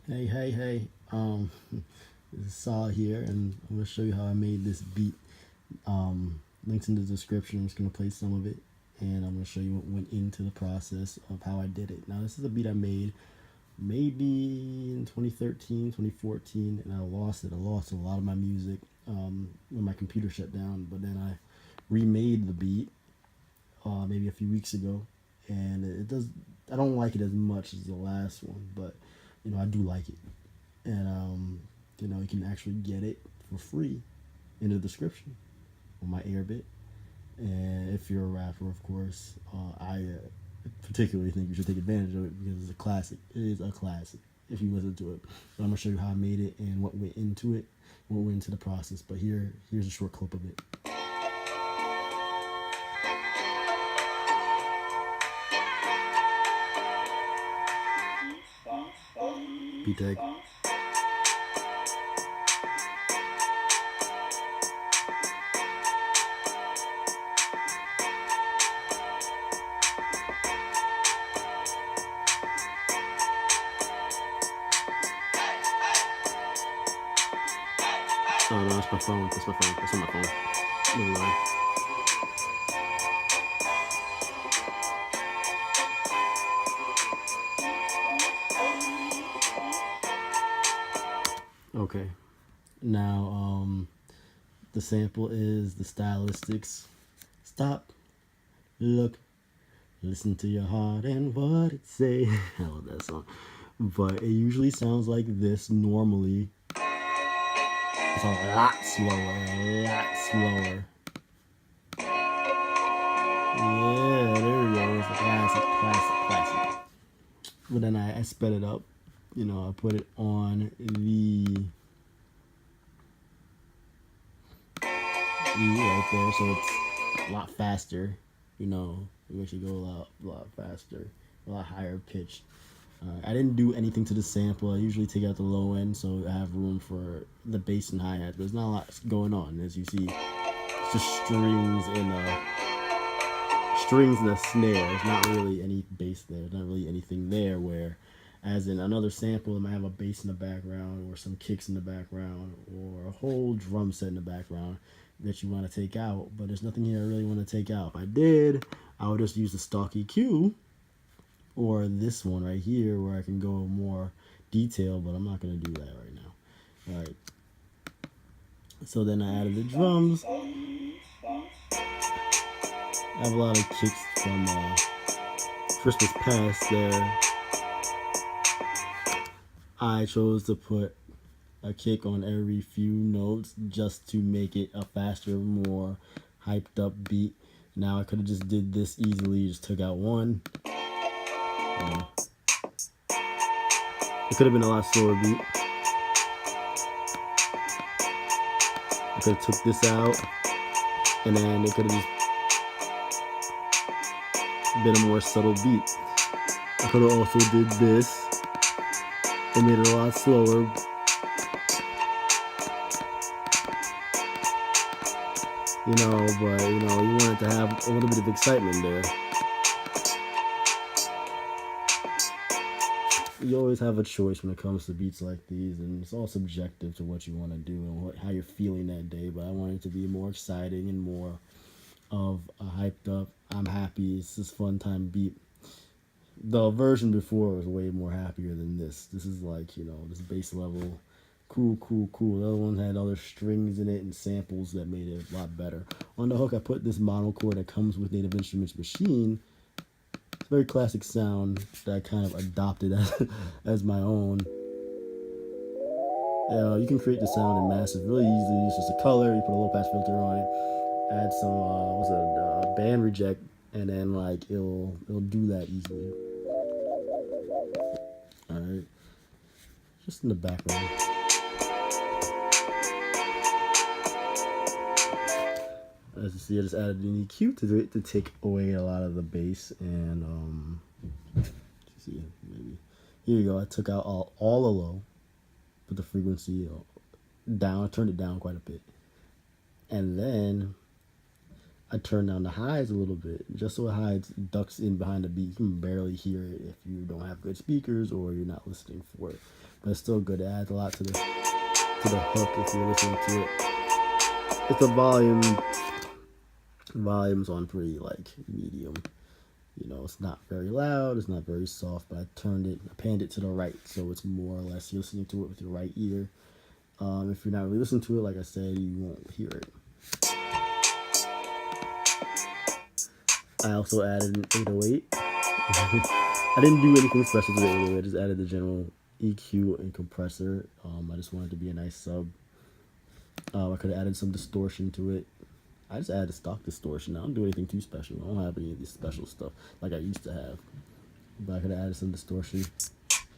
Hey. This is Saw here, and I'm gonna show you how I made this beat. Links in the description. I'm just gonna play some of it, and I'm gonna show you what went into the process of how I did it. Now, this is a beat I made maybe in 2013, 2014, and I lost it. I lost a lot of my music when my computer shut down, but then I remade the beat maybe a few weeks ago, and it does. I don't like it as much as the last one, but I do like it, and you can actually get it for free in the description on my Airbit. And if you're a rapper, of course, I particularly think you should take advantage of it because it's a classic. It is a classic if you listen to it. But I'm gonna show you how I made it and what went into it, what went into the process. But here's a short clip of it. Beat tag. Oh no, that's my phone. That's my phone. That's on my phone. Never mind. Okay. Now, the sample is the stylistics. Stop, look, listen to your heart and what it say. I love that song. But it usually sounds like this normally. It's a lot slower, a lot slower. Yeah, there we go. It's a classic. But then I sped it up. I put it on the E right there, so it's a lot faster. It makes you go a lot faster, a lot higher pitched. I didn't do anything to the sample. I usually take out the low end so I have room for the bass and hi-hats, but there's not a lot going on. As you see, it's just strings and a snare. There's not really any bass there. There's not really anything there where, as in another sample, it might have a bass in the background or some kicks in the background or a whole drum set in the background that you want to take out, but there's nothing here I really want to take out. If I did, I would just use the stock EQ or this one right here where I can go more detail, but I'm not going to do that right now. All right. So then I added the drums. I have a lot of kicks from Christmas past there. I chose to put a kick on every few notes just to make it a faster, more hyped up beat. Now I could have just did this easily, just took out one. It could have been a lot slower beat. I could have took this out, and then it could have just been a more subtle beat. I could have also did this and made it a lot slower. But you wanted to have a little bit of excitement there. You always have a choice when it comes to beats like these, and it's all subjective to what you want to do and how you're feeling that day. But I want it to be more exciting and more of a hyped up, I'm happy, it's this fun time beat. The version before was way more happier than this. This is like, this bass level, cool. The other one had other strings in it and samples that made it a lot better. On the hook, I put this mono chord that comes with Native Instruments Machine. It's a very classic sound that I kind of adopted as my own. You can create the sound in Massive really easily. It's just a color, you put a low pass filter on it, add some band reject, and then it'll do that easily. All right, just in the background. As you see, I just added an EQ to take away a lot of the bass, and see, maybe here you go. I took out all the low, put the frequency down, I turned it down quite a bit, and then I turned down the highs a little bit, just so it ducks in behind the beat. You can barely hear it if you don't have good speakers or you're not listening for it. but it's still good. It adds a lot to the hook if you're listening to it. It's the volume's on pretty like medium. You know, it's not very loud, it's not very soft, but I panned it to the right, so it's more or less you're listening to it with your right ear. If you're not really listening to it, like I said, you won't hear it. I also added an 808. I didn't do anything special to the 808, I just added the general EQ and compressor. I just wanted to be a nice sub. I could have added some distortion to it. I just added stock distortion. I don't do anything too special. I don't have any of this special stuff like I used to have. But I could have added some distortion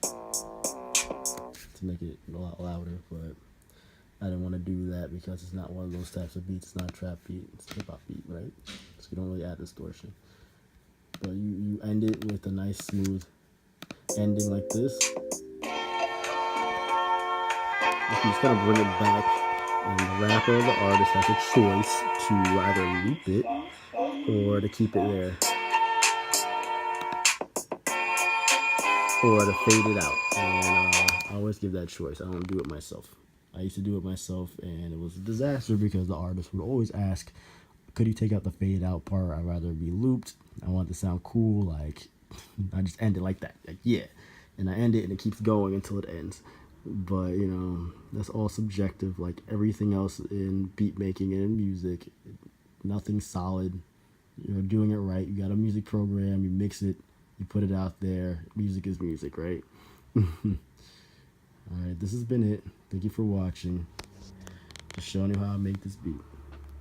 to make it a lot louder. But I didn't want to do that because it's not one of those types of beats. It's not a trap beat. It's a hip hop beat, right? So you don't really add distortion. But you end it with a nice smooth ending like this. You just kind of bring it back. And the rapper or the artist has a choice to either loop it or to keep it there, or to fade it out. And I always give that choice. I don't do it myself. I used to do it myself, and it was a disaster because the artist would always ask, could you take out the fade out part? I'd rather be looped. I want it to sound cool. Like, I just end it like that. Like, yeah. And I end it, and it keeps going until it ends. But, you know, that's all subjective, like everything else in beat making and in music. Nothing's solid. You're doing it right. You got a music program, you mix it, you put it out there. Music is music, right? Alright, this has been it. Thank you for watching. Just showing you how I make this beat.